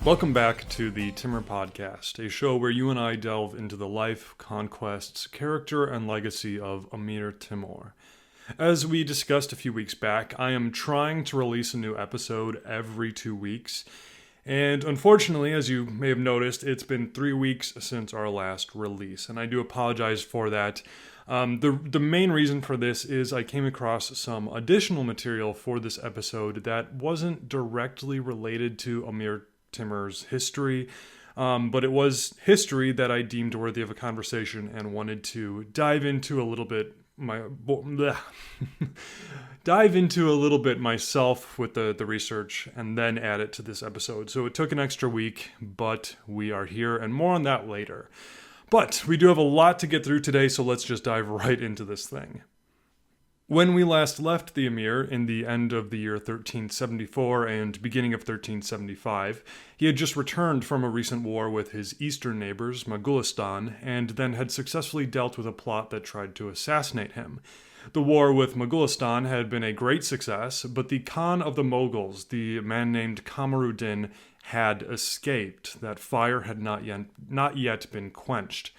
Welcome back to the Timur Podcast, a show where you and I delve into the life, conquests, character, and legacy of Amir Timur. As we discussed a few weeks back, I am trying to release a new episode every 2 weeks, and unfortunately, as you may have noticed, it's been 3 weeks since our last release, and I do apologize for that. The main reason for this is I came across some additional material for this episode that wasn't directly related to Amir Timur's history, but it was history that I deemed worthy of a conversation and wanted to dive into a little bit myself with the research and then add it to this episode. So it took an extra week, but we are here, and more on that later. But we do have a lot to get through today, so let's just dive right into this thing. When we last left the Emir in the end of the year 1374 and beginning of 1375, he had just returned from a recent war with his eastern neighbors, Moghulistan, and then had successfully dealt with a plot that tried to assassinate him. The war with Moghulistan had been a great success, but the Khan of the Moguls, the man named Kamaruddin, had escaped. That fire had not yet been quenched.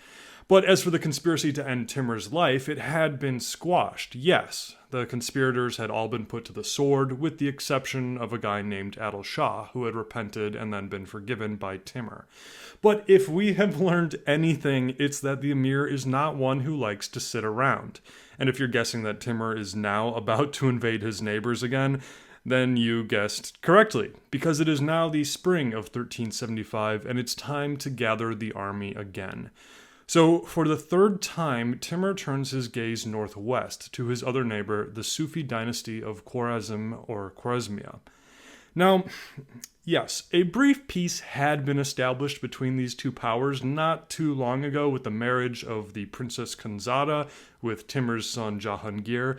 But as for the conspiracy to end Timur's life, it had been squashed. Yes, the conspirators had all been put to the sword, with the exception of a guy named Adil Shah, who had repented and then been forgiven by Timur. But if we have learned anything, it's that the Emir is not one who likes to sit around. And if you're guessing that Timur is now about to invade his neighbors again, then you guessed correctly, because it is now the spring of 1375, and it's time to gather the army again. So, for the third time, Timur turns his gaze northwest to his other neighbor, the Sufi dynasty of Khwarezm or Khwarezmia. Now, yes, a brief peace had been established between these two powers not too long ago with the marriage of the Princess Khanzada with Timur's son Jahangir,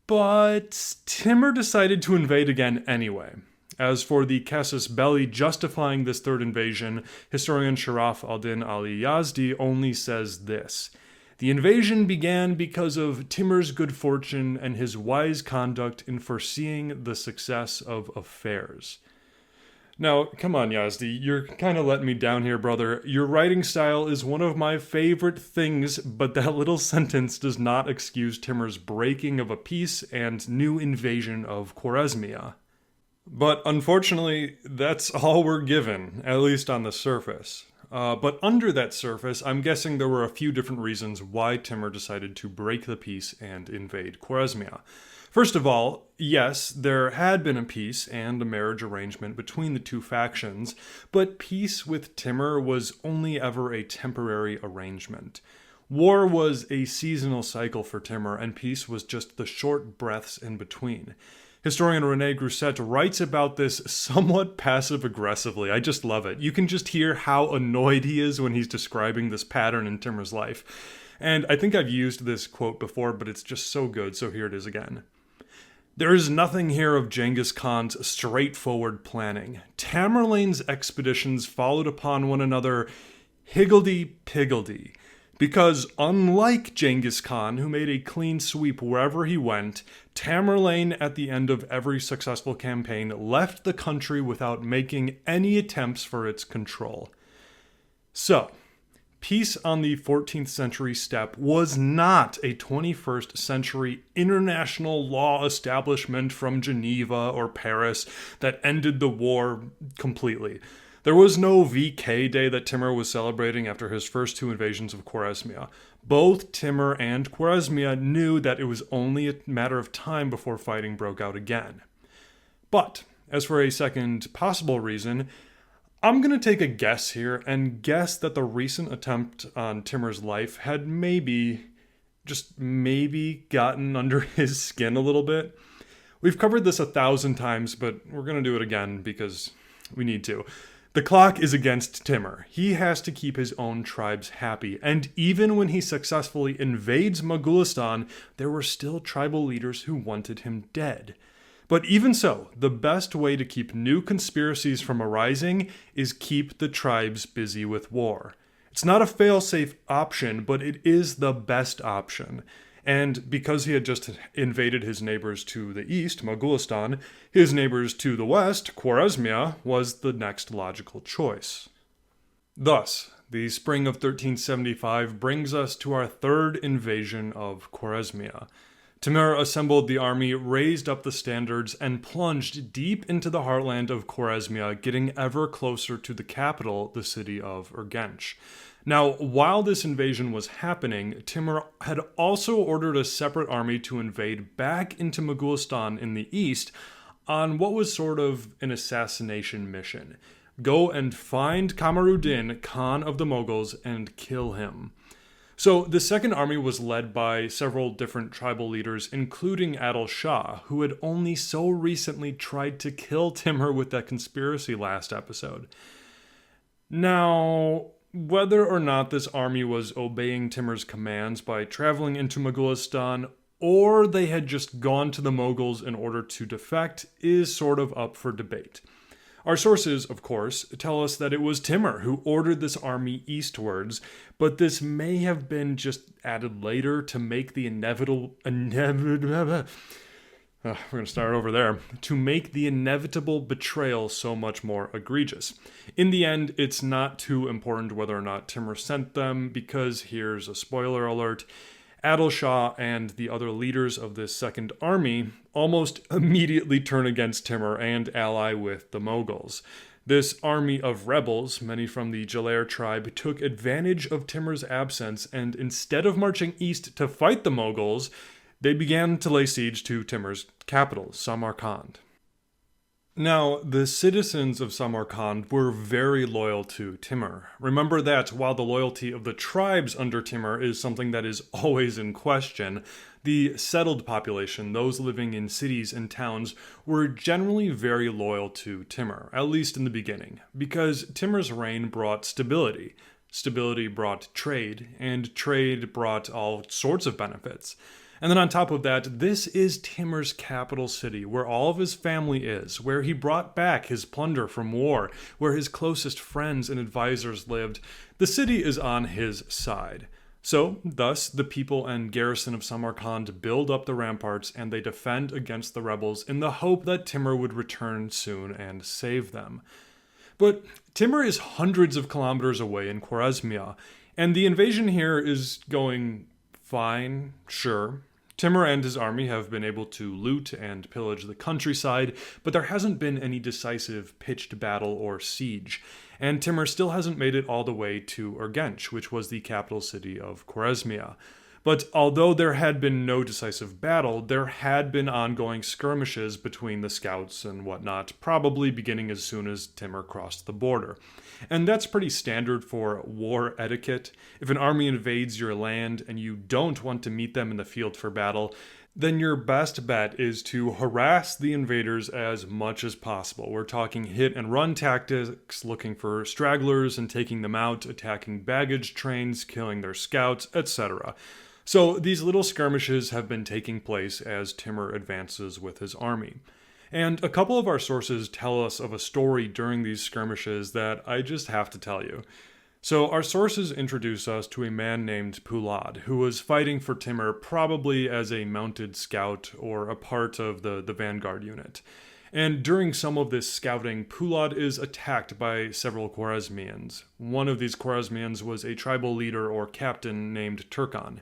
but Timur decided to invade again anyway. As for the casus belli justifying this third invasion, historian Sharaf al-Din Ali Yazdi only says this: "The invasion began because of Timur's good fortune and his wise conduct in foreseeing the success of affairs." Now, come on, Yazdi, you're kind of letting me down here, brother. Your writing style is one of my favorite things, but that little sentence does not excuse Timur's breaking of a peace and new invasion of Khwarezmia. But unfortunately, that's all we're given, at least on the surface. But under that surface, I'm guessing there were a few different reasons why Timur decided to break the peace and invade Khwarezmia. First of all, yes, there had been a peace and a marriage arrangement between the two factions, but peace with Timur was only ever a temporary arrangement. War was a seasonal cycle for Timur, and peace was just the short breaths in between. Historian René Grousset writes about this somewhat passive-aggressively. I just love it. You can just hear how annoyed he is when he's describing this pattern in Timur's life. And I think I've used this quote before, but it's just so good, so here it is again. "There is nothing here of Genghis Khan's straightforward planning. Tamerlane's expeditions followed upon one another higgledy-piggledy. Because unlike Genghis Khan, who made a clean sweep wherever he went, Tamerlane at the end of every successful campaign left the country without making any attempts for its control." So, peace on the 14th century steppe was not a 21st century international law establishment from Geneva or Paris that ended the war completely. There was no VK Day that Timur was celebrating after his first two invasions of Khwarezmia. Both Timur and Khwarezmia knew that it was only a matter of time before fighting broke out again. But, as for a second possible reason, I'm going to take a guess here and guess that the recent attempt on Timur's life had maybe gotten under his skin a little bit. We've covered this 1,000 times, but we're going to do it again because we need to. The clock is against Timur. He has to keep his own tribes happy, and even when he successfully invades Moghulistan, there were still tribal leaders who wanted him dead. But even so, the best way to keep new conspiracies from arising is keep the tribes busy with war. It's not a fail-safe option, but it is the best option. And because he had just invaded his neighbors to the east, Moghulistan, his neighbors to the west, Khwarezmia, was the next logical choice. Thus, the spring of 1375 brings us to our third invasion of Khwarezmia. Timur assembled the army, raised up the standards, and plunged deep into the heartland of Khwarezmia, getting ever closer to the capital, the city of Urgench. Now, while this invasion was happening, Timur had also ordered a separate army to invade back into Moghulistan in the east on what was sort of an assassination mission. Go and find Kamaruddin, Khan of the Mughals, and kill him. So the second army was led by several different tribal leaders, including Adil Shah, who had only so recently tried to kill Timur with that conspiracy last episode. Now, whether or not this army was obeying Timur's commands by traveling into Moghulistan, or they had just gone to the Mughals in order to defect, is sort of up for debate. Our sources, of course, tell us that it was Timur who ordered this army eastwards, but this may have been just added later to make the inevitable betrayal so much more egregious. In the end, it's not too important whether or not Timur sent them, because here's a spoiler alert: Adil Shah and the other leaders of this second army almost immediately turn against Timur and ally with the Mughals. This army of rebels, many from the Jalair tribe, took advantage of Timur's absence, and instead of marching east to fight the Mughals, they began to lay siege to Timur's capital, Samarkand. Now, the citizens of Samarkand were very loyal to Timur. Remember that while the loyalty of the tribes under Timur is something that is always in question, the settled population, those living in cities and towns, were generally very loyal to Timur, at least in the beginning, because Timur's reign brought stability. Stability brought trade, and trade brought all sorts of benefits. And then on top of that, this is Timur's capital city, where all of his family is, where he brought back his plunder from war, where his closest friends and advisors lived. The city is on his side. So, thus, the people and garrison of Samarkand build up the ramparts and they defend against the rebels in the hope that Timur would return soon and save them. But Timur is hundreds of kilometers away in Khwarezmia, and the invasion here is going fine, sure. Timur and his army have been able to loot and pillage the countryside, but there hasn't been any decisive pitched battle or siege, and Timur still hasn't made it all the way to Urgench, which was the capital city of Khwarezmia. But although there had been no decisive battle, there had been ongoing skirmishes between the scouts and whatnot, probably beginning as soon as Timur crossed the border. And that's pretty standard for war etiquette. If an army invades your land and you don't want to meet them in the field for battle, then your best bet is to harass the invaders as much as possible. We're talking hit and run tactics, looking for stragglers and taking them out, attacking baggage trains, killing their scouts, etc. So these little skirmishes have been taking place as Timur advances with his army. And a couple of our sources tell us of a story during these skirmishes that I just have to tell you. So our sources introduce us to a man named Pulad, who was fighting for Timur probably as a mounted scout or a part of the vanguard unit. And during some of this scouting, Pulad is attacked by several Khwarezmians. One of these Khwarezmians was a tribal leader or captain named Turkan.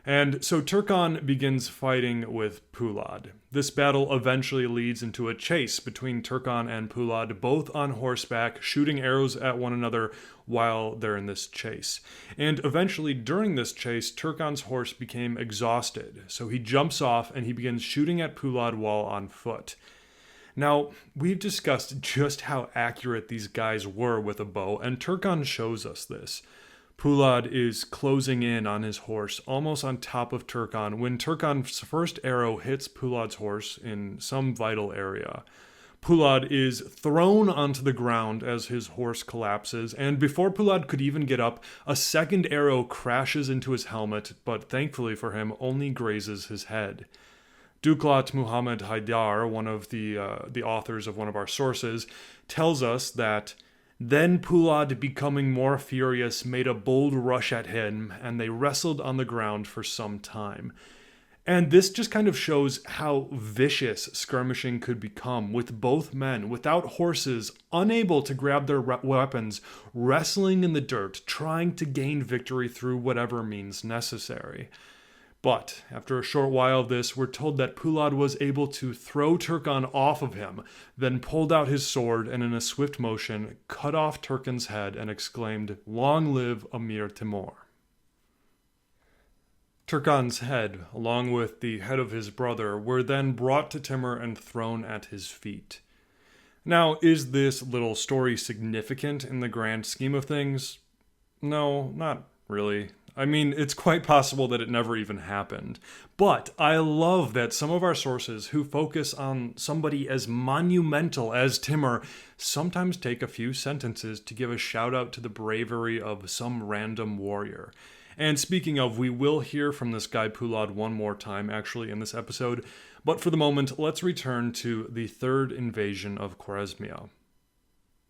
And so Turkan begins fighting with Pulad. This battle eventually leads into a chase between Turkan and Pulad, both on horseback, shooting arrows at one another while they're in this chase. And eventually, during this chase, Turkan's horse became exhausted, so he jumps off and he begins shooting at Pulad while on foot. Now, we've discussed just how accurate these guys were with a bow, and Turkan shows us this. Pulad is closing in on his horse, almost on top of Turkan, when Turkan's first arrow hits Pulad's horse in some vital area. Pulad is thrown onto the ground as his horse collapses, and before Pulad could even get up, a second arrow crashes into his helmet, but thankfully for him, only grazes his head. Duklat Muhammad Haidar, one of the authors of one of our sources, tells us that then Pulad, becoming more furious, made a bold rush at him, and they wrestled on the ground for some time. And this just kind of shows how vicious skirmishing could become, with both men, without horses, unable to grab their weapons, wrestling in the dirt, trying to gain victory through whatever means necessary. But after a short while of this, we're told that Pulad was able to throw Turkan off of him, then pulled out his sword and in a swift motion cut off Turkan's head and exclaimed, "Long live Amir Timur." Turkan's head, along with the head of his brother, were then brought to Timur and thrown at his feet. Now, is this little story significant in the grand scheme of things? No, not really. I mean, it's quite possible that it never even happened. But I love that some of our sources who focus on somebody as monumental as Timur sometimes take a few sentences to give a shout out to the bravery of some random warrior. And speaking of, we will hear from this guy Pulad one more time actually in this episode, but for the moment, let's return to the Third Invasion of Khwarezmia.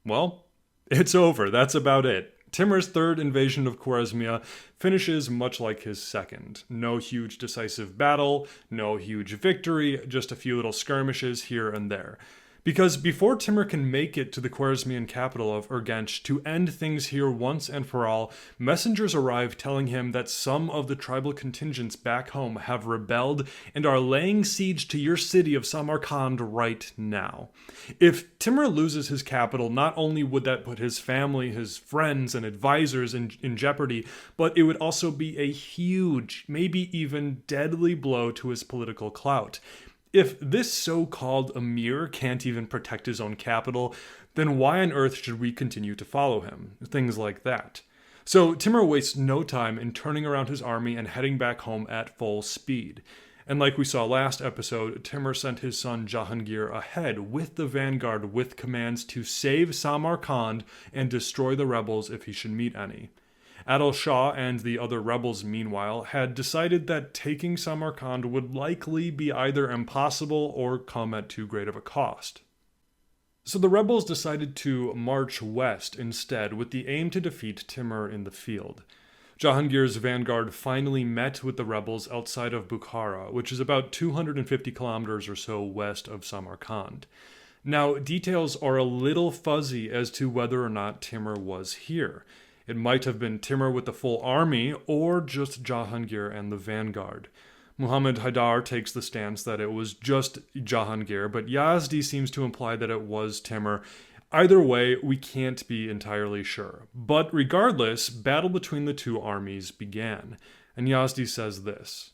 Well, it's over. That's about it. Timur's Third Invasion of Khwarezmia finishes much like his second. No huge decisive battle, no huge victory, just a few little skirmishes here and there. Because before Timur can make it to the Khwarezmian capital of Urgench to end things here once and for all, messengers arrive telling him that some of the tribal contingents back home have rebelled and are laying siege to your city of Samarkand right now. If Timur loses his capital, not only would that put his family, his friends, and advisors in jeopardy, but it would also be a huge, maybe even deadly blow to his political clout. If this so-called Amir can't even protect his own capital, then why on earth should we continue to follow him? Things like that. So Timur wastes no time in turning around his army and heading back home at full speed. And like we saw last episode, Timur sent his son Jahangir ahead with the vanguard with commands to save Samarkand and destroy the rebels if he should meet any. Adil Shah and the other rebels, meanwhile, had decided that taking Samarkand would likely be either impossible or come at too great of a cost. So the rebels decided to march west instead, with the aim to defeat Timur in the field. Jahangir's vanguard finally met with the rebels outside of Bukhara, which is about 250 kilometers or so west of Samarkand. Now, details are a little fuzzy as to whether or not Timur was here. It might have been Timur with the full army, or just Jahangir and the vanguard. Muhammad Haidar takes the stance that it was just Jahangir, but Yazdi seems to imply that it was Timur. Either way, we can't be entirely sure. But regardless, battle between the two armies began. And Yazdi says this: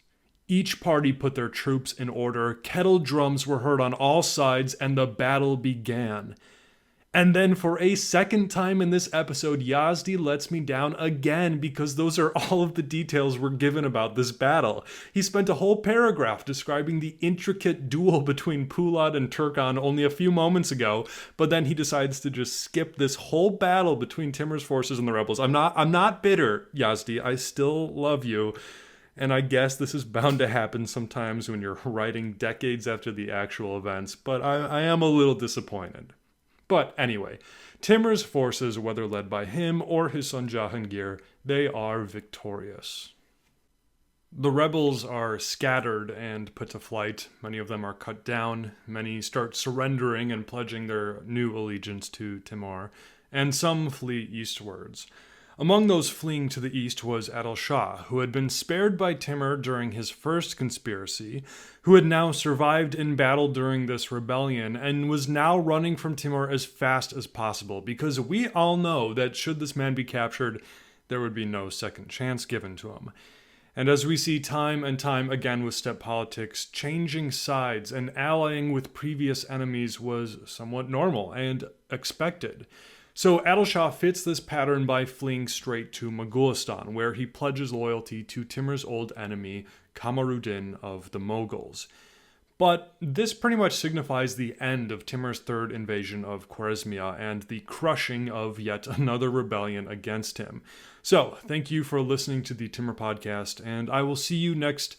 "Each party put their troops in order, kettle drums were heard on all sides, and the battle began." And then for a second time in this episode, Yazdi lets me down again because those are all of the details we're given about this battle. He spent a whole paragraph describing the intricate duel between Pulad and Turkan only a few moments ago, but then he decides to just skip this whole battle between Timur's forces and the rebels. I'm not bitter, Yazdi. I still love you. And I guess this is bound to happen sometimes when you're writing decades after the actual events, but I am a little disappointed. But anyway, Timur's forces, whether led by him or his son Jahangir, they are victorious. The rebels are scattered and put to flight. Many of them are cut down. Many start surrendering and pledging their new allegiance to Timur. And some flee eastwards. Among those fleeing to the east was Adil Shah, who had been spared by Timur during his first conspiracy, who had now survived in battle during this rebellion, and was now running from Timur as fast as possible, because we all know that should this man be captured, there would be no second chance given to him. And as we see time and time again with steppe politics, changing sides and allying with previous enemies was somewhat normal and expected. So Adil Shah fits this pattern by fleeing straight to Moghulistan, where he pledges loyalty to Timur's old enemy, Kamaruddin of the Mughals. But this pretty much signifies the end of Timur's third invasion of Khwarezmia and the crushing of yet another rebellion against him. So, thank you for listening to the Timur Podcast, and I will see you next...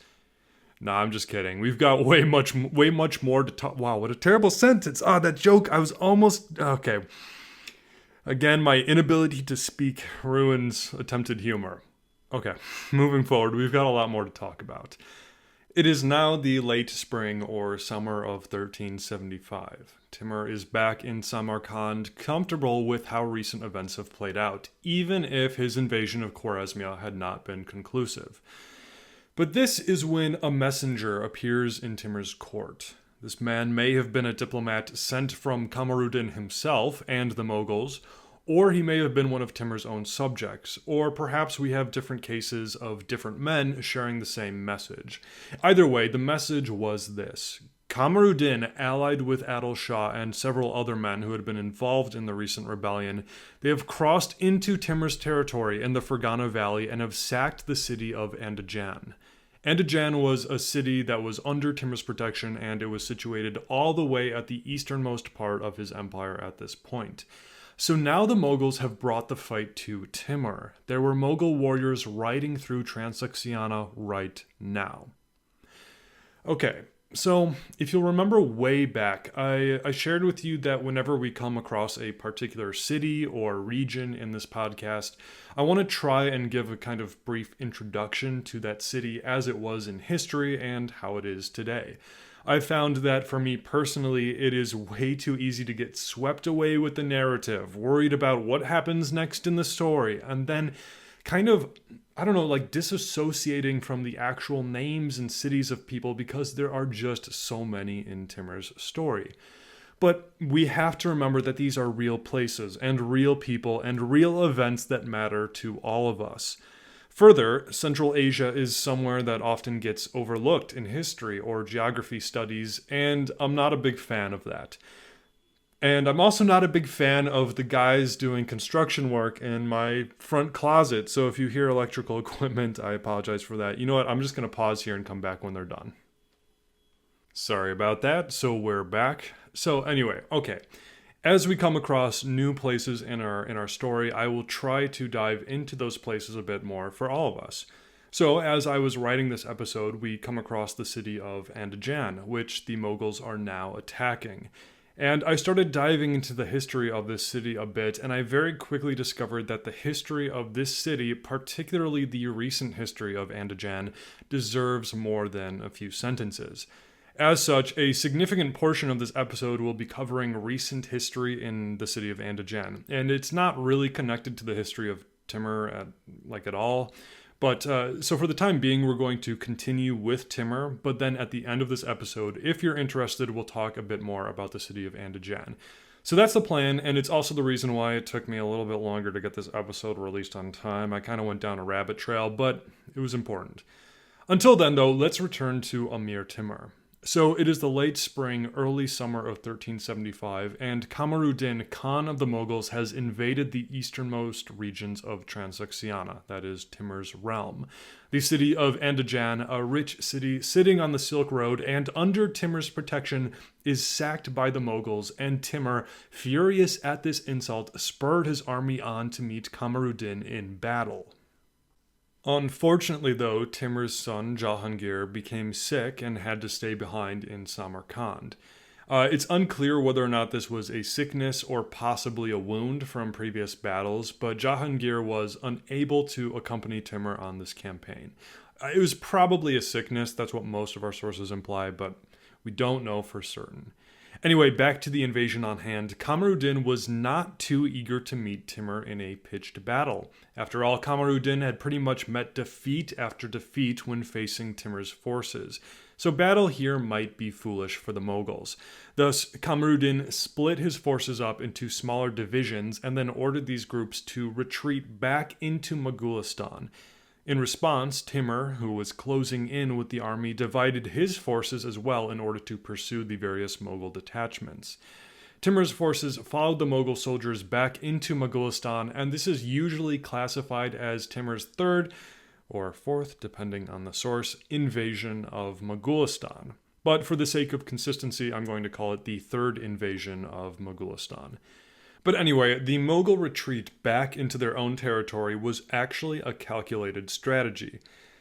Nah, I'm just kidding. We've got way much more to talk... Wow, what a terrible sentence! That joke, I was almost... Okay. Again, my inability to speak ruins attempted humor. Okay, moving forward, we've got a lot more to talk about. It is now the late spring or summer of 1375. Timur is back in Samarkand, comfortable with how recent events have played out, even if his invasion of Khwarezmia had not been conclusive. But this is when a messenger appears in Timur's court. This man may have been a diplomat sent from Kamaruddin himself and the Mughals, or he may have been one of Timur's own subjects, or perhaps we have different cases of different men sharing the same message. Either way, the message was this. Kamaruddin, allied with Adil Shah and several other men who had been involved in the recent rebellion, they have crossed into Timur's territory in the Fergana Valley and have sacked the city of Andijan. Andijan was a city that was under Timur's protection, and it was situated all the way at the easternmost part of his empire at this point. So now the Mughals have brought the fight to Timur. There were Mughal warriors riding through Transoxiana right now. Okay, so if you'll remember way back, I shared with you that whenever we come across a particular city or region in this podcast, I want to try and give a kind of brief introduction to that city as it was in history and how it is today. I found that for me personally, it is way too easy to get swept away with the narrative, worried about what happens next in the story, and then kind of, disassociating from the actual names and cities of people because there are just so many in Timur's story. But we have to remember that these are real places and real people and real events that matter to all of us. Further, Central Asia is somewhere that often gets overlooked in history or geography studies, and I'm not a big fan of that. And I'm also not a big fan of the guys doing construction work in my front closet, so if you hear electrical equipment, I apologize for that. You know what, I'm just going to pause here and come back when they're done. Sorry about that, so we're back. So anyway, okay. As we come across new places in our story, I will try to dive into those places a bit more for all of us. So, as I was writing this episode, we come across the city of Andijan, which the Mughals are now attacking. And I started diving into the history of this city a bit, and I very quickly discovered that the history of this city, particularly the recent history of Andijan, deserves more than a few sentences. As such, a significant portion of this episode will be covering recent history in the city of Andijan, and it's not really connected to the history of Timur at all. But so for the time being, we're going to continue with Timur, but then at the end of this episode, if you're interested, we'll talk a bit more about the city of Andijan. So that's the plan, and it's also the reason why it took me a little bit longer to get this episode released on time. I kind of went down a rabbit trail, but it was important. Until then, though, let's return to Amir Timur. So it is the late spring, early summer of 1375, and Kamaruddin, Khan of the Mughals, has invaded the easternmost regions of Transoxiana, that is Timur's realm. The city of Andijan, a rich city sitting on the Silk Road and under Timur's protection, is sacked by the Mughals, and Timur, furious at this insult, spurred his army on to meet Kamaruddin in battle. Unfortunately, though, Timur's son, Jahangir, became sick and had to stay behind in Samarkand. It's unclear whether or not this was a sickness or possibly a wound from previous battles, but Jahangir was unable to accompany Timur on this campaign. It was probably a sickness, that's what most of our sources imply, but we don't know for certain. Anyway, back to the invasion on hand. Kamaruddin was not too eager to meet Timur in a pitched battle. After all, Kamaruddin had pretty much met defeat after defeat when facing Timur's forces. So battle here might be foolish for the Mughals. Thus, Kamaruddin split his forces up into smaller divisions and then ordered these groups to retreat back into Moghulistan. In response, Timur, who was closing in with the army, divided his forces as well in order to pursue the various Mughal detachments. Timur's forces followed the Mughal soldiers back into Moghulistan, and this is usually classified as Timur's third, or fourth, depending on the source, invasion of Moghulistan. But for the sake of consistency, I'm going to call it the Third Invasion of Moghulistan. But anyway, the Mughal retreat back into their own territory was actually a calculated strategy,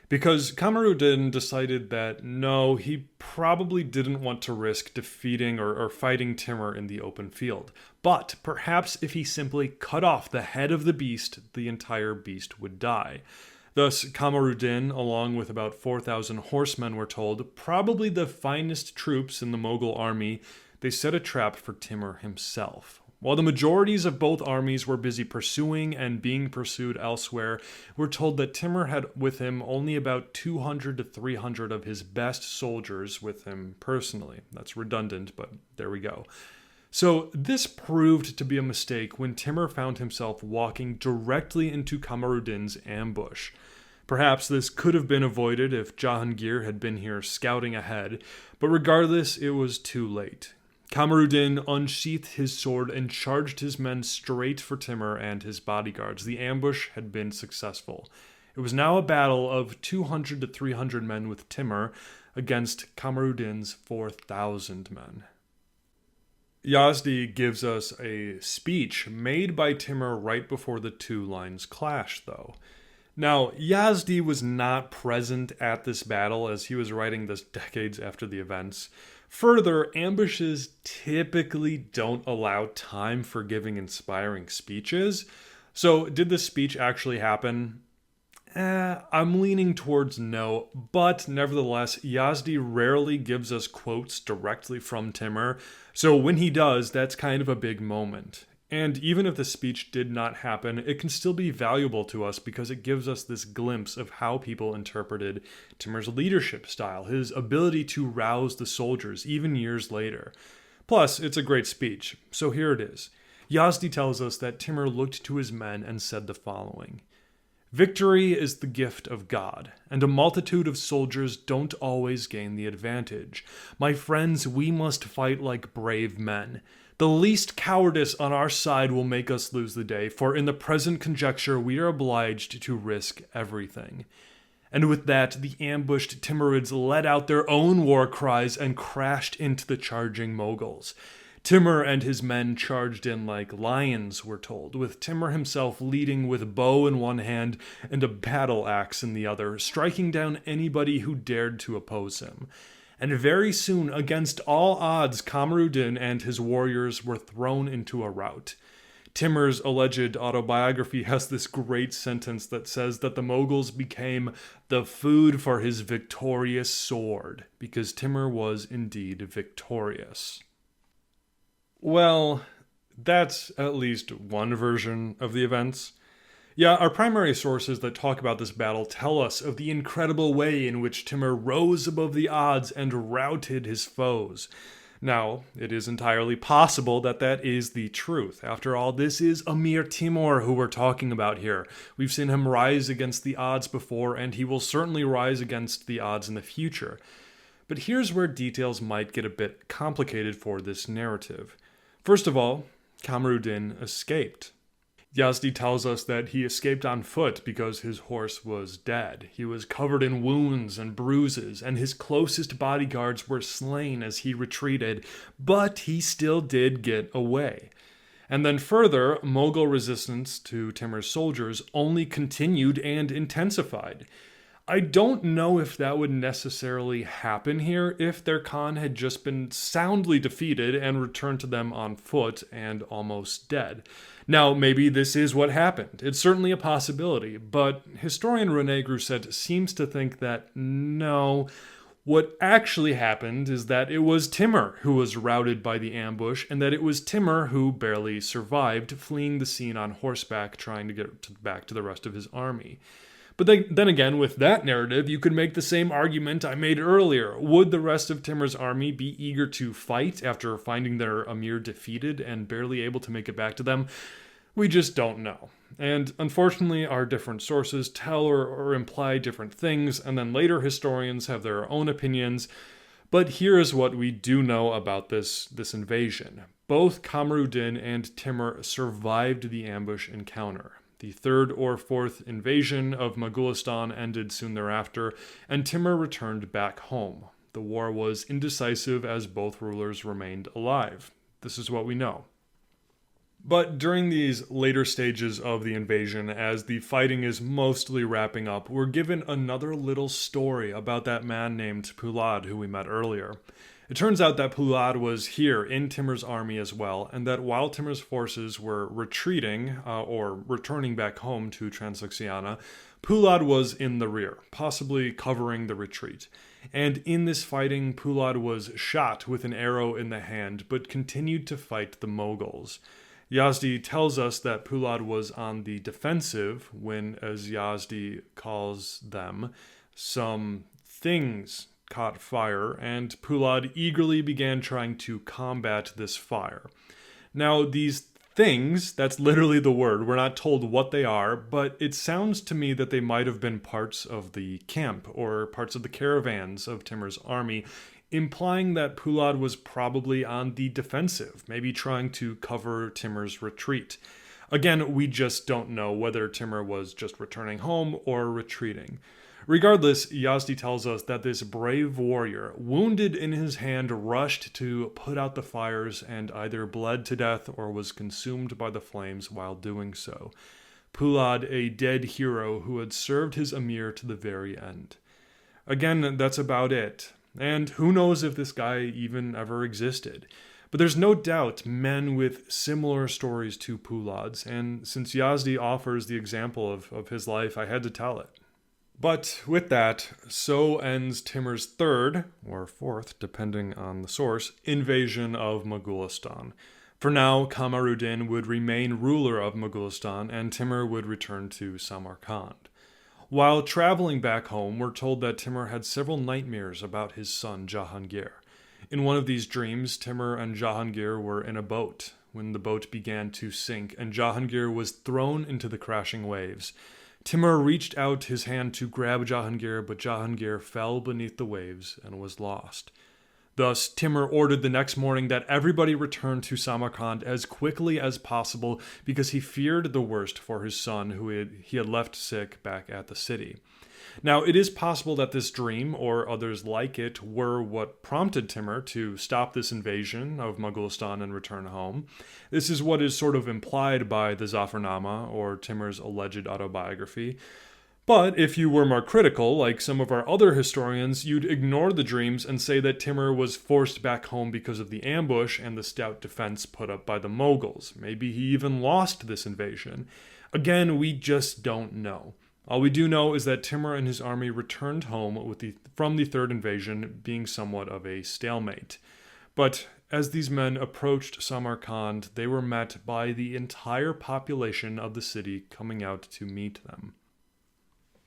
because Kamaruddin decided that no, he probably didn't want to risk defeating or fighting Timur in the open field. But perhaps if he simply cut off the head of the beast, the entire beast would die. Thus, Kamaruddin, along with about 4,000 horsemen, we're told, probably the finest troops in the Mughal army, they set a trap for Timur himself. While the majorities of both armies were busy pursuing and being pursued elsewhere, we're told that Timur had with him only about 200 to 300 of his best soldiers with him personally. That's redundant, but there we go. So this proved to be a mistake when Timur found himself walking directly into Kamaruddin's ambush. Perhaps this could have been avoided if Jahangir had been here scouting ahead, but regardless, it was too late. Kamaruddin unsheathed his sword and charged his men straight for Timur and his bodyguards. The ambush had been successful. It was now a battle of 200 to 300 men with Timur against Kamaruddin's 4,000 men. Yazdi gives us a speech made by Timur right before the two lines clash, though. Now, Yazdi was not present at this battle as he was writing this decades after the events. Further, ambushes typically don't allow time for giving inspiring speeches. So, did this speech actually happen? I'm leaning towards no, but nevertheless, Yazdi rarely gives us quotes directly from Timur, so when he does, that's kind of a big moment. And even if the speech did not happen, it can still be valuable to us because it gives us this glimpse of how people interpreted Timur's leadership style, his ability to rouse the soldiers, even years later. Plus, it's a great speech, so here it is. Yazdi tells us that Timur looked to his men and said the following: "Victory is the gift of God, and a multitude of soldiers don't always gain the advantage. My friends, we must fight like brave men. The least cowardice on our side will make us lose the day, for in the present conjuncture we are obliged to risk everything." And with that, the ambushed Timurids let out their own war cries and crashed into the charging Mughals. Timur and his men charged in like lions, we're told, with Timur himself leading with bow in one hand and a battle axe in the other, striking down anybody who dared to oppose him. And very soon, against all odds, Kamaruddin and his warriors were thrown into a rout. Timur's alleged autobiography has this great sentence that says that the Mughals became the food for his victorious sword, because Timur was indeed victorious. Well, that's at least one version of the events. Yeah, our primary sources that talk about this battle tell us of the incredible way in which Timur rose above the odds and routed his foes. Now, it is entirely possible that that is the truth. After all, this is Amir Timur who we're talking about here. We've seen him rise against the odds before, and he will certainly rise against the odds in the future. But here's where details might get a bit complicated for this narrative. First of all, Kamaruddin escaped. Yazdi tells us that he escaped on foot because his horse was dead. He was covered in wounds and bruises, and his closest bodyguards were slain as he retreated, but he still did get away. And then further, Mughal resistance to Timur's soldiers only continued and intensified. I don't know if that would necessarily happen here if their Khan had just been soundly defeated and returned to them on foot and almost dead. Now, maybe this is what happened. It's certainly a possibility, but historian René Grousset seems to think that no, what actually happened is that it was Timur who was routed by the ambush, and that it was Timur who barely survived, fleeing the scene on horseback, trying to get back to the rest of his army. But then again, with that narrative, you could make the same argument I made earlier. Would the rest of Timur's army be eager to fight after finding their Amir defeated and barely able to make it back to them? We just don't know. And unfortunately, our different sources tell or imply different things, and then later historians have their own opinions. But here is what we do know about this invasion. Both Kamaruddin and Timur survived the ambush encounter. The third or fourth invasion of Moghulistan ended soon thereafter, and Timur returned back home. The war was indecisive as both rulers remained alive. This is what we know. But during these later stages of the invasion, as the fighting is mostly wrapping up, we're given another little story about that man named Pulad who we met earlier. It turns out that Pulad was here in Timur's army as well, and that while Timur's forces were retreating or returning back home to Transoxiana, Pulad was in the rear, possibly covering the retreat. And in this fighting, Pulad was shot with an arrow in the hand, but continued to fight the Moguls. Yazdi tells us that Pulad was on the defensive when, as Yazdi calls them, some things caught fire, and Pulad eagerly began trying to combat this fire. Now, these things, that's literally the word, we're not told what they are, but it sounds to me that they might have been parts of the camp or parts of the caravans of Timur's army, implying that Pulad was probably on the defensive, maybe trying to cover Timur's retreat. Again, we just don't know whether Timur was just returning home or retreating. Regardless, Yazdi tells us that this brave warrior, wounded in his hand, rushed to put out the fires and either bled to death or was consumed by the flames while doing so. Pulad, a dead hero who had served his Amir to the very end. Again, that's about it. And who knows if this guy even ever existed. But there's no doubt men with similar stories to Pulad's, and since Yazdi offers the example of his life, I had to tell it. But with that, so ends Timur's third, or fourth, depending on the source, invasion of Moghulistan. For now, Kamaruddin would remain ruler of Moghulistan, and Timur would return to Samarkand. While traveling back home, we're told that Timur had several nightmares about his son Jahangir. In one of these dreams, Timur and Jahangir were in a boat when the boat began to sink, and Jahangir was thrown into the crashing waves. Timur reached out his hand to grab Jahangir, but Jahangir fell beneath the waves and was lost. Thus, Timur ordered the next morning that everybody return to Samarkand as quickly as possible because he feared the worst for his son who he had left sick back at the city. Now, it is possible that this dream, or others like it, were what prompted Timur to stop this invasion of Moghulistan and return home. This is what is sort of implied by the Zafarnama, or Timur's alleged autobiography. But if you were more critical, like some of our other historians, you'd ignore the dreams and say that Timur was forced back home because of the ambush and the stout defense put up by the Moguls. Maybe he even lost this invasion. Again, we just don't know. All we do know is that Timur and his army returned home from the Third Invasion, being somewhat of a stalemate. But as these men approached Samarkand, they were met by the entire population of the city coming out to meet them.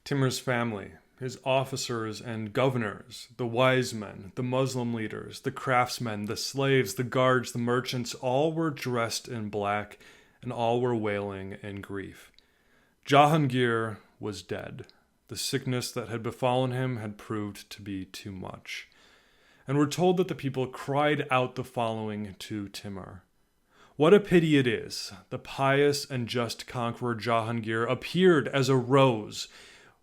Timur's family, his officers and governors, the wise men, the Muslim leaders, the craftsmen, the slaves, the guards, the merchants, all were dressed in black, and all were wailing in grief. Jahangir was dead. The sickness that had befallen him had proved to be too much. And we're told that the people cried out the following to Timur. What a pity it is, the pious and just conqueror Jahangir appeared as a rose,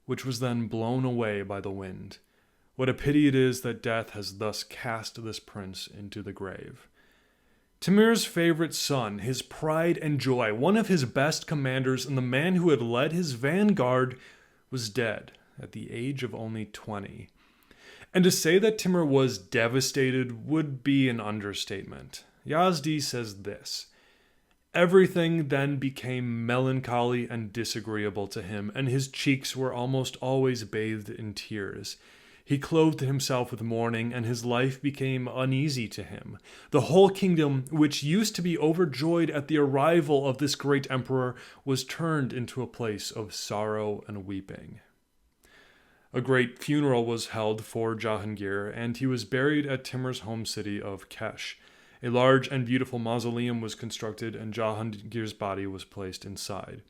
which was then blown away by the wind. What a pity it is that death has thus cast this prince into the grave. Timur's favorite son, his pride and joy, one of his best commanders, and the man who had led his vanguard, was dead at the age of only 20. And to say that Timur was devastated would be an understatement. Yazdi says this: everything then became melancholy and disagreeable to him, and his cheeks were almost always bathed in tears. He clothed himself with mourning, and his life became uneasy to him. The whole kingdom, which used to be overjoyed at the arrival of this great emperor, was turned into a place of sorrow and weeping. A great funeral was held for Jahangir, and he was buried at Timur's home city of Kesh. A large and beautiful mausoleum was constructed, and Jahangir's body was placed inside.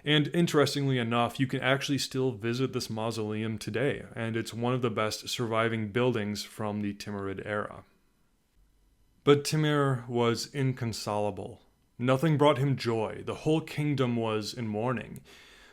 And interestingly enough, you can actually still visit this mausoleum today, and it's one of the best surviving buildings from the Timurid era. But Timur was inconsolable. Nothing brought him joy. The whole kingdom was in mourning.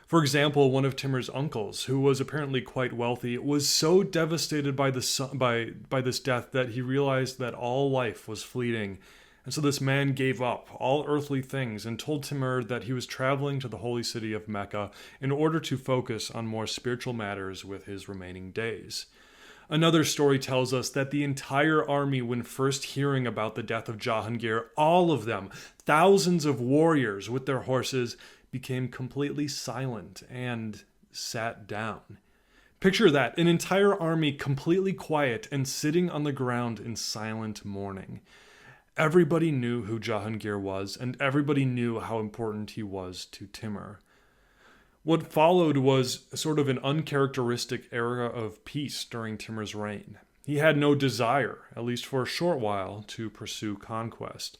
For example, one of Timur's uncles, who was apparently quite wealthy, was so devastated by this death that he realized that all life was fleeting. And so this man gave up all earthly things and told Timur that he was traveling to the holy city of Mecca in order to focus on more spiritual matters with his remaining days. Another story tells us that the entire army, when first hearing about the death of Jahangir, all of them, thousands of warriors with their horses, became completely silent and sat down. Picture that, an entire army completely quiet and sitting on the ground in silent mourning. Everybody knew who Jahangir was, and everybody knew how important he was to Timur. What followed was sort of an uncharacteristic era of peace during Timur's reign. He had no desire, at least for a short while, to pursue conquest.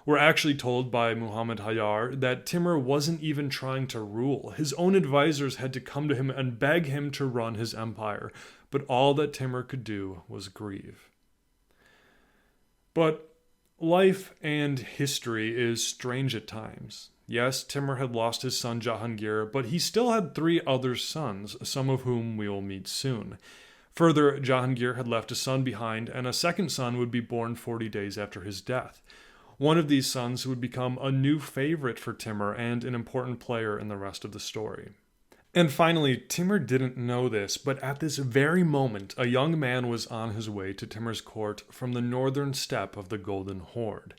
We're actually told by Muhammad Hayyar that Timur wasn't even trying to rule. His own advisors had to come to him and beg him to run his empire, but all that Timur could do was grieve. But life and history is strange at times. Yes, Timur had lost his son Jahangir, but he still had 3 other sons, some of whom we will meet soon. Further, Jahangir had left a son behind, and a second son would be born 40 days after his death. One of these sons would become a new favorite for Timur and an important player in the rest of the story. And finally, Timur didn't know this, but at this very moment, a young man was on his way to Timur's court from the northern steppe of the Golden Horde.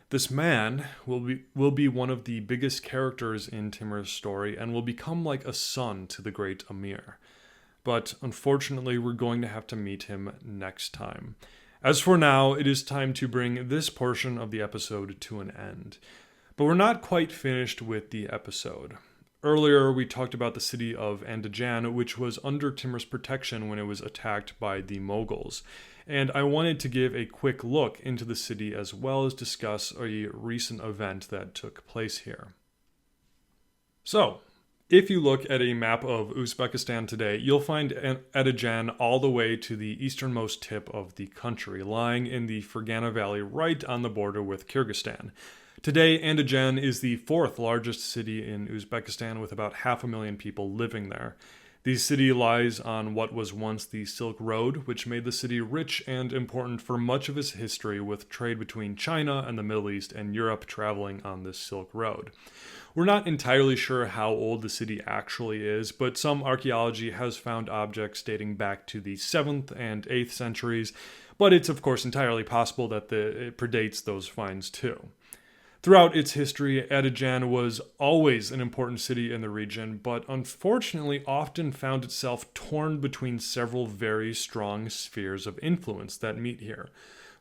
This man will be one of the biggest characters in Timur's story and will become like a son to the great Amir. But unfortunately, we're going to have to meet him next time. As for now, it is time to bring this portion of the episode to an end. But we're not quite finished with the episode. Earlier, we talked about the city of Andijan, which was under Timur's protection when it was attacked by the Moguls. And I wanted to give a quick look into the city as well as discuss a recent event that took place here. So, if you look at a map of Uzbekistan today, you'll find Andijan all the way to the easternmost tip of the country, lying in the Fergana Valley right on the border with Kyrgyzstan. Today, Andijan is the 4th largest city in Uzbekistan with about 500,000 people living there. The city lies on what was once the Silk Road, which made the city rich and important for much of its history, with trade between China and the Middle East and Europe traveling on this Silk Road. We're not entirely sure how old the city actually is, but some archaeology has found objects dating back to the 7th and 8th centuries, but it's of course entirely possible that it predates those finds too. Throughout its history, Andijan was always an important city in the region, but unfortunately often found itself torn between several very strong spheres of influence that meet here.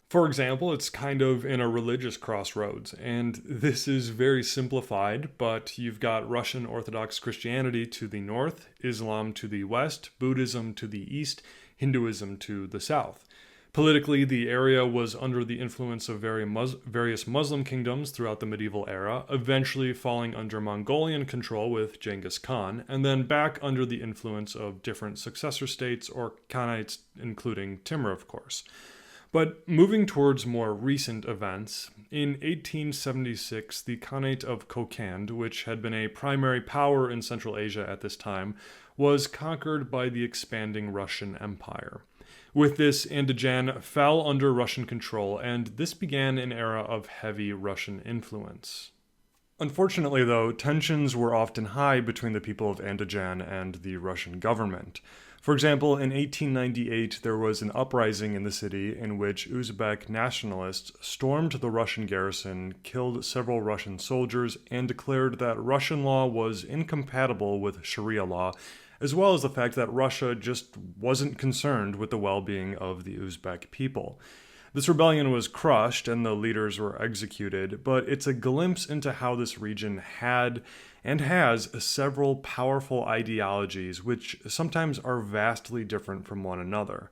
For example, it's kind of in a religious crossroads, and this is very simplified, but you've got Russian Orthodox Christianity to the north, Islam to the west, Buddhism to the east, Hinduism to the south. Politically, the area was under the influence of various Muslim kingdoms throughout the medieval era, eventually falling under Mongolian control with Genghis Khan, and then back under the influence of different successor states or Khanates, including Timur, of course. But moving towards more recent events, in 1876, the Khanate of Kokand, which had been a primary power in Central Asia at this time, was conquered by the expanding Russian Empire. With this, Andijan fell under Russian control, and this began an era of heavy Russian influence. Unfortunately, though, tensions were often high between the people of Andijan and the Russian government. For example, in 1898, there was an uprising in the city in which Uzbek nationalists stormed the Russian garrison, killed several Russian soldiers, and declared that Russian law was incompatible with Sharia law, as well as the fact that Russia just wasn't concerned with the well-being of the Uzbek people. This rebellion was crushed and the leaders were executed, but it's a glimpse into how this region had and has several powerful ideologies which sometimes are vastly different from one another.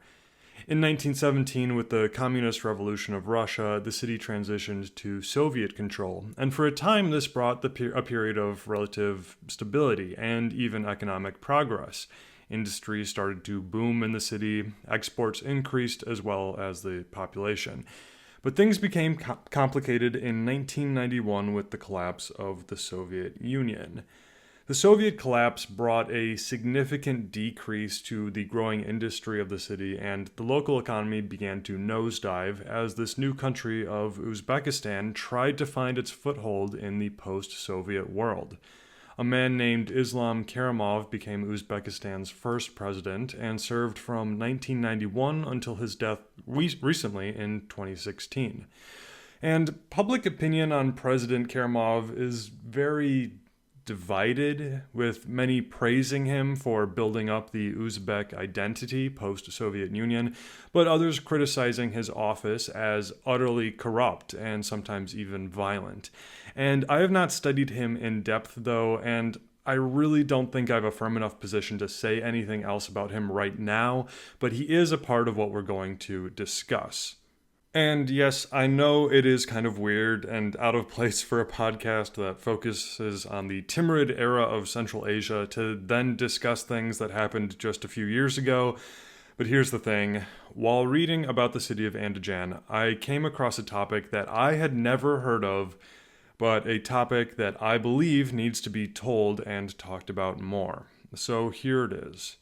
In 1917, with the Communist Revolution of Russia, the city transitioned to Soviet control, and for a time this brought a period of relative stability and even economic progress. Industry started to boom in the city, exports increased as well as the population. But things became complicated in 1991 with the collapse of the Soviet Union. The Soviet collapse brought a significant decrease to the growing industry of the city, and the local economy began to nosedive as this new country of Uzbekistan tried to find its foothold in the post-Soviet world. A man named Islam Karimov became Uzbekistan's first president and served from 1991 until his death recently in 2016. And public opinion on President Karimov is very divided, with many praising him for building up the Uzbek identity post-Soviet Union, but others criticizing his office as utterly corrupt and sometimes even violent. And I have not studied him in depth, though, and I really don't think I have a firm enough position to say anything else about him right now, but he is a part of what we're going to discuss. And yes, I know it is kind of weird and out of place for a podcast that focuses on the Timurid era of Central Asia to then discuss things that happened just a few years ago. But here's the thing. While reading about the city of Andijan, I came across a topic that I had never heard of, but a topic that I believe needs to be told and talked about more. So here it is.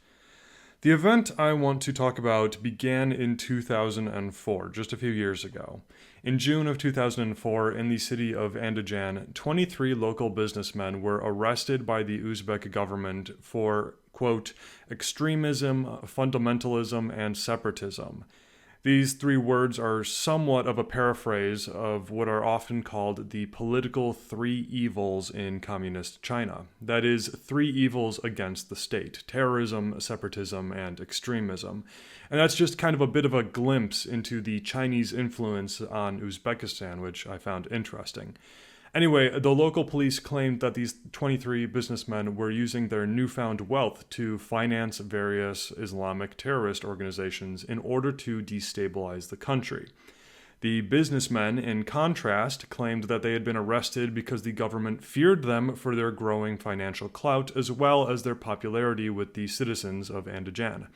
The event I want to talk about began in 2004, just a few years ago. In June of 2004, in the city of Andijan, 23 local businessmen were arrested by the Uzbek government for, quote, extremism, fundamentalism, and separatism. These three words are somewhat of a paraphrase of what are often called the political three evils in communist China. That is, three evils against the state: terrorism, separatism, and extremism. And that's just kind of a bit of a glimpse into the Chinese influence on Uzbekistan, which I found interesting. Anyway, the local police claimed that these 23 businessmen were using their newfound wealth to finance various Islamic terrorist organizations in order to destabilize the country. The businessmen, in contrast, claimed that they had been arrested because the government feared them for their growing financial clout as well as their popularity with the citizens of Andijan.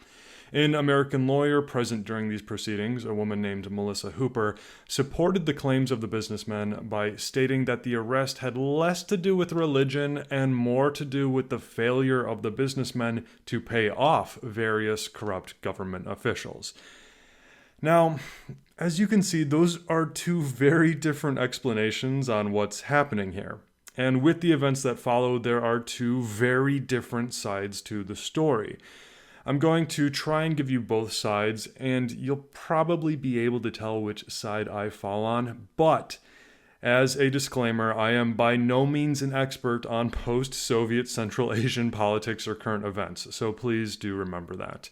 An American lawyer present during these proceedings, a woman named Melissa Hooper, supported the claims of the businessmen by stating that the arrest had less to do with religion and more to do with the failure of the businessmen to pay off various corrupt government officials. Now, as you can see, those are two very different explanations on what's happening here. And with the events that follow, there are two very different sides to the story. I'm going to try and give you both sides, and you'll probably be able to tell which side I fall on, but as a disclaimer, I am by no means an expert on post-Soviet Central Asian politics or current events, so please do remember that.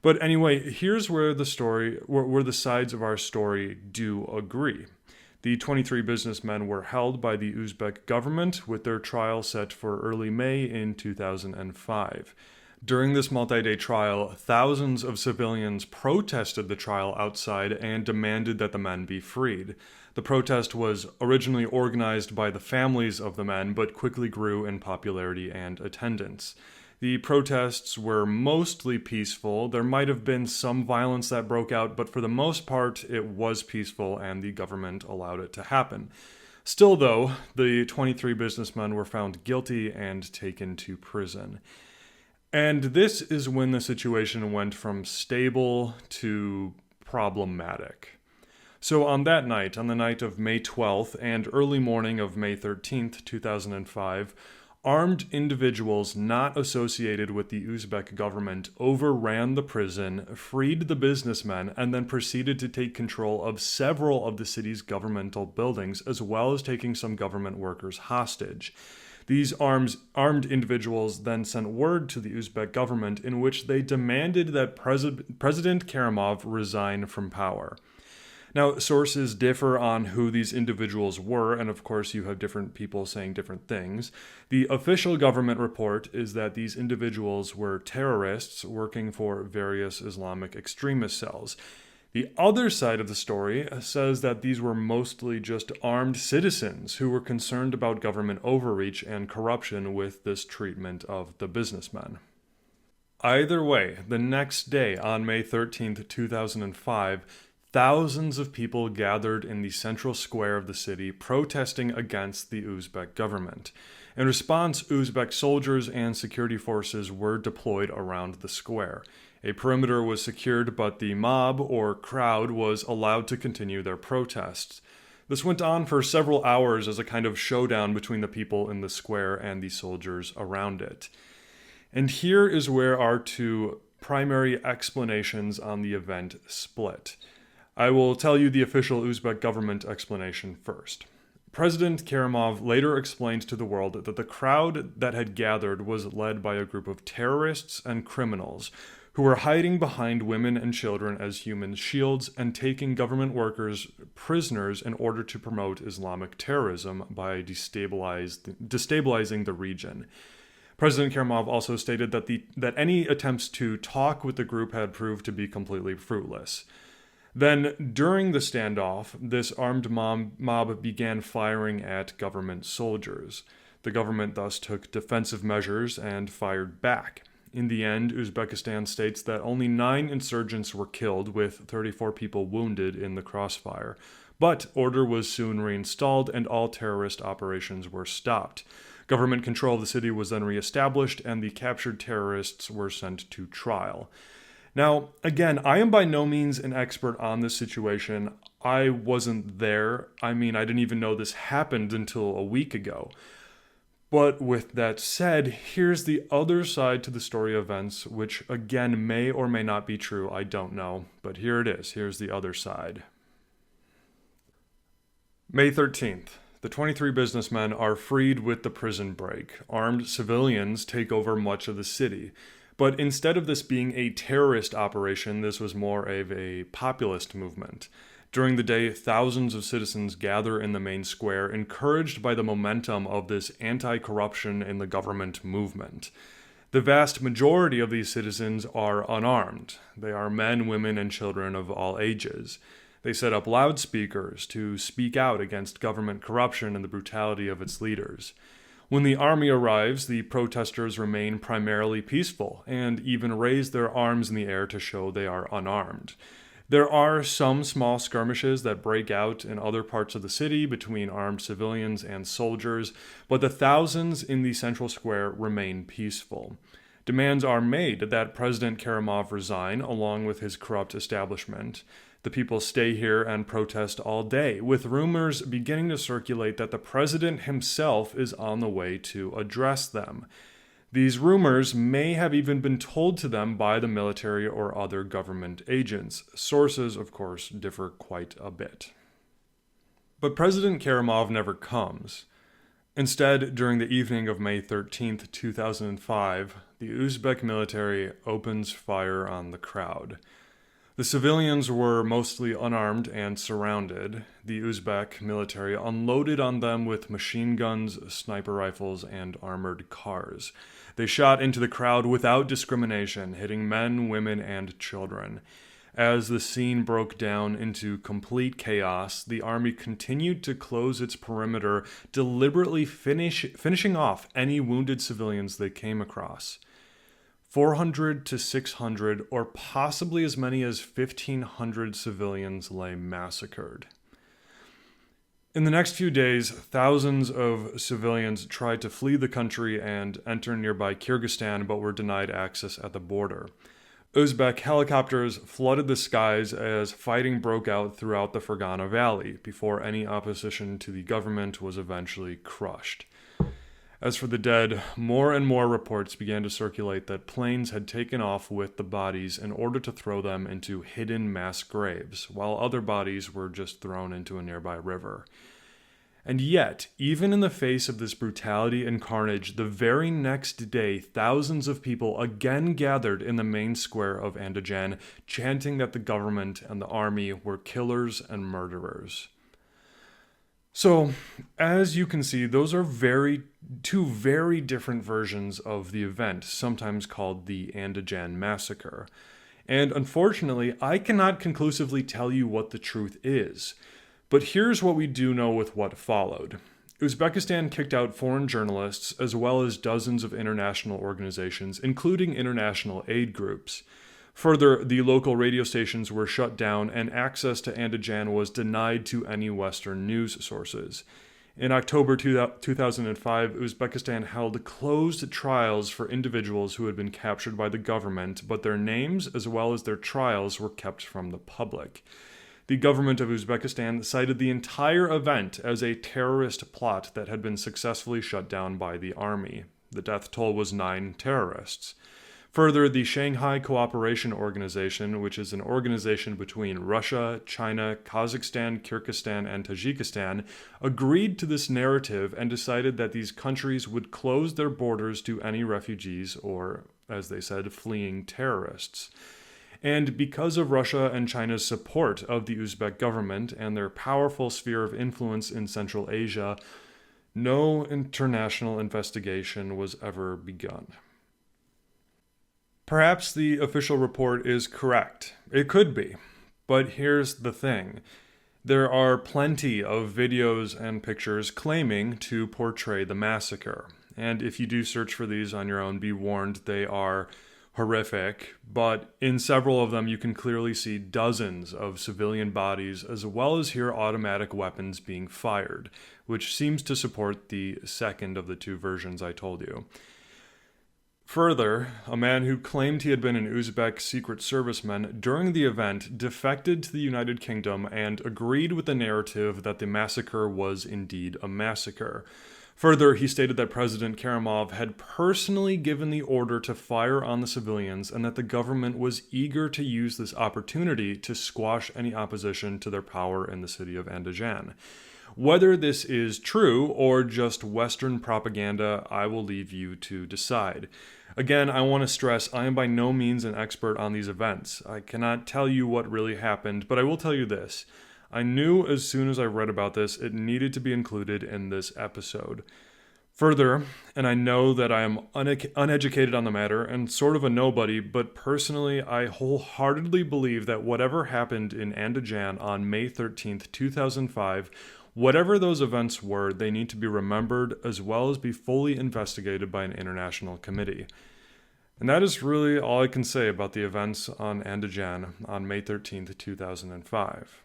But anyway, here's where the sides of our story do agree. The 23 businessmen were held by the Uzbek government, with their trial set for early May in 2005. During this multi-day trial, thousands of civilians protested the trial outside and demanded that the men be freed. The protest was originally organized by the families of the men, but quickly grew in popularity and attendance. The protests were mostly peaceful. There might have been some violence that broke out, but for the most part, it was peaceful and the government allowed it to happen. Still, though, the 23 businessmen were found guilty and taken to prison. And this is when the situation went from stable to problematic. So on that night, on the night of May 12th and early morning of May 13th, 2005, armed individuals not associated with the Uzbek government overran the prison, freed the businessmen, and then proceeded to take control of several of the city's governmental buildings, as well as taking some government workers hostage. These armed individuals then sent word to the Uzbek government in which they demanded that President Karimov resign from power. Now, sources differ on who these individuals were, and of course you have different people saying different things. The official government report is that these individuals were terrorists working for various Islamic extremist cells. The other side of the story says that these were mostly just armed citizens who were concerned about government overreach and corruption with this treatment of the businessmen. Either way, the next day, on May 13th, 2005, thousands of people gathered in the central square of the city protesting against the Uzbek government. In response, Uzbek soldiers and security forces were deployed around the square. A perimeter was secured, but the mob, or crowd, was allowed to continue their protests. This went on for several hours as a kind of showdown between the people in the square and the soldiers around it. And here is where our two primary explanations on the event split. I will tell you the official Uzbek government explanation first. President Karimov later explained to the world that the crowd that had gathered was led by a group of terrorists and criminals who were hiding behind women and children as human shields and taking government workers prisoners in order to promote Islamic terrorism by destabilizing the region. President Karimov also stated that any attempts to talk with the group had proved to be completely fruitless. Then, during the standoff, this armed mob began firing at government soldiers. The government thus took defensive measures and fired back. In the end, Uzbekistan states that only 9 insurgents were killed, with 34 people wounded in the crossfire. But order was soon reinstalled and all terrorist operations were stopped. Government control of the city was then reestablished and the captured terrorists were sent to trial. Now, again, I am by no means an expert on this situation. I wasn't there. I didn't even know this happened until a week ago. But with that said, here's the other side to the story of events, which again may or may not be true, I don't know. But here it is, here's the other side. May 13th. The 23 businessmen are freed with the prison break. Armed civilians take over much of the city. But instead of this being a terrorist operation, this was more of a populist movement. During the day, thousands of citizens gather in the main square, encouraged by the momentum of this anti-corruption in the government movement. The vast majority of these citizens are unarmed. They are men, women, and children of all ages. They set up loudspeakers to speak out against government corruption and the brutality of its leaders. When the army arrives, the protesters remain primarily peaceful and even raise their arms in the air to show they are unarmed. There are some small skirmishes that break out in other parts of the city between armed civilians and soldiers, but the thousands in the central square remain peaceful. Demands are made that President Karimov resign along with his corrupt establishment. The people stay here and protest all day, with rumors beginning to circulate that the president himself is on the way to address them. These rumors may have even been told to them by the military or other government agents. Sources, of course, differ quite a bit. But President Karimov never comes. Instead, during the evening of May 13, 2005, the Uzbek military opens fire on the crowd. The civilians were mostly unarmed and surrounded. The Uzbek military unloaded on them with machine guns, sniper rifles, and armored cars. They shot into the crowd without discrimination, hitting men, women, and children. As the scene broke down into complete chaos, the army continued to close its perimeter, deliberately finishing off any wounded civilians they came across. 400 to 600, or possibly as many as 1,500 civilians lay massacred. In the next few days, thousands of civilians tried to flee the country and enter nearby Kyrgyzstan, but were denied access at the border. Uzbek helicopters flooded the skies as fighting broke out throughout the Fergana Valley, before any opposition to the government was eventually crushed. As for the dead, more and more reports began to circulate that planes had taken off with the bodies in order to throw them into hidden mass graves, while other bodies were just thrown into a nearby river. And yet, even in the face of this brutality and carnage, the very next day, thousands of people again gathered in the main square of Andijan, chanting that the government and the army were killers and murderers. So, as you can see, those are two very different versions of the event, sometimes called the Andijan Massacre. And unfortunately, I cannot conclusively tell you what the truth is. But here's what we do know with what followed. Uzbekistan kicked out foreign journalists, as well as dozens of international organizations, including international aid groups. Further, the local radio stations were shut down and access to Andijan was denied to any Western news sources. In October 2005, Uzbekistan held closed trials for individuals who had been captured by the government, but their names as well as their trials were kept from the public. The government of Uzbekistan cited the entire event as a terrorist plot that had been successfully shut down by the army. The death toll was 9 terrorists. Further, the Shanghai Cooperation Organization, which is an organization between Russia, China, Kazakhstan, Kyrgyzstan, and Tajikistan, agreed to this narrative and decided that these countries would close their borders to any refugees or, as they said, fleeing terrorists. And because of Russia and China's support of the Uzbek government and their powerful sphere of influence in Central Asia, no international investigation was ever begun. Perhaps the official report is correct. It could be. But here's the thing. There are plenty of videos and pictures claiming to portray the massacre. And if you do search for these on your own, be warned, they are horrific. But in several of them, you can clearly see dozens of civilian bodies, as well as hear automatic weapons being fired, which seems to support the second of the two versions I told you. Further, a man who claimed he had been an Uzbek secret serviceman during the event defected to the United Kingdom and agreed with the narrative that the massacre was indeed a massacre. Further, he stated that President Karimov had personally given the order to fire on the civilians and that the government was eager to use this opportunity to squash any opposition to their power in the city of Andijan. Whether this is true or just Western propaganda, I will leave you to decide. Again, I want to stress I am by no means an expert on these events. I cannot tell you what really happened, but I will tell you this. I knew as soon as I read about this, it needed to be included in this episode. Further, and I know that I am uneducated on the matter and sort of a nobody, but personally, I wholeheartedly believe that whatever happened in Andijan on May 13th, 2005, whatever those events were, they need to be remembered as well as be fully investigated by an international committee. And that is really all I can say about the events on Andijan on May 13th, 2005.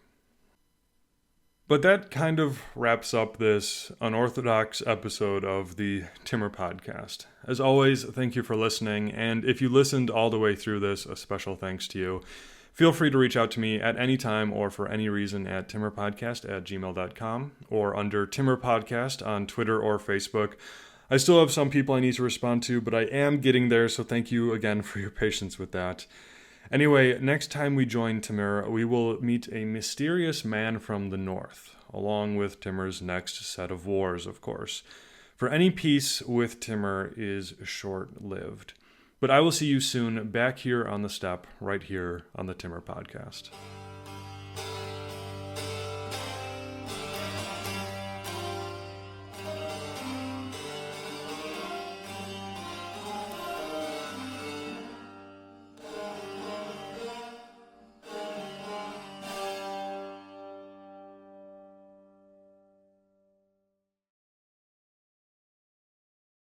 But that kind of wraps up this unorthodox episode of the Timur Podcast. As always, thank you for listening, and if you listened all the way through this, a special thanks to you. Feel free to reach out to me at any time or for any reason at timurpodcast@gmail.com or under Timur Podcast on Twitter or Facebook. I still have some people I need to respond to, but I am getting there, so thank you again for your patience with that. Anyway, next time we join Timur, we will meet a mysterious man from the north, along with Timur's next set of wars, of course. For any peace with Timur is short-lived. But I will see you soon back here on the step, right here on the Timur Podcast.